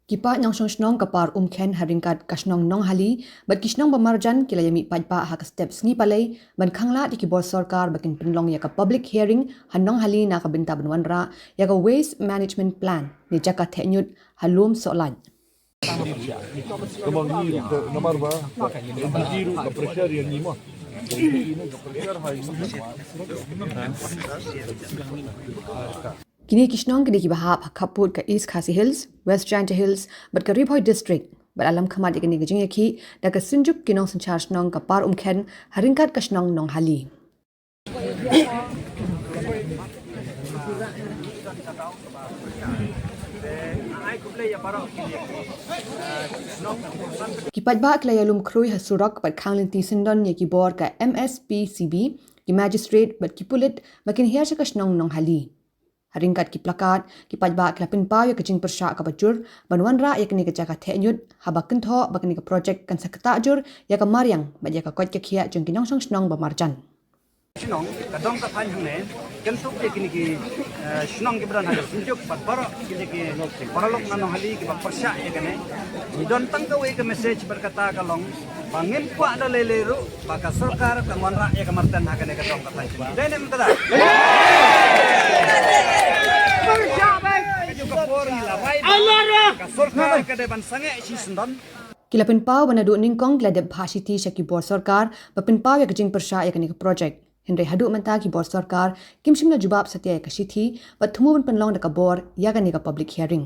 Kipa nongshongshnong Par Umkhen ryngkat Shnong Nonghali, bat Shnong Par marjan kila iamih paidbah hak step sngi Palei, ban khanglad ikibor Sorkar bakin pynlong yaka public hearing Nonghali na bynta ban wanrah yaka waste management plan ni jaka theh niut Lum Sohlait. Kini Shnong kini kibahap hakaput ke East Khasi Hills, West Janta Hills, bat ke Ribhoi District, bat alam khamat ikini gejing yaki, da ke sunjuk kinong senchar Shnong Par Umkhen ryngkat Shnong Nonghali. Paidbah kila Lum Krui hasurok bat khanglad sindon yaki bor ke MSPCB, ki magistrate bat ki pulit bakin hiar Shnong Nonghali. Ryngkat ki plakat, ki paidbah kila pinpau ya kejing Pyrshah ka bajur, ban wanrah ya kini ke jaka theh niut, habak kentho bakini ke projek kan sakta jur ya ke mariang, bat ya ke kot ke khia jeng ki nongshongshnong marjan. Shnong kadong ka pan hune kentuk je kini ki Shnong ki bran ha sunjuk pat baro kini ki paralok na Nonghali ki Pyrshah ya kene don tang ka we ke message berkata kalong pangin kwa da leleru baka Sorkar ka wanrah ya ka marjan ha kene kadong ka pan dai nem tada Pyrshah bang kaju ka por ni la bai ka Sorkar ka de ban sngi si sendon Kila pinpau banadu ningkong kila deb bhashiti shaki bor Sorkar ba pinpau ya kejing Pyrshah ya kene ke projek Henry hadu menta ki bor Sorkar kim shimla jubab satya ya kashithi ba thumu ban panlong da ka bor ya kene ka public hearing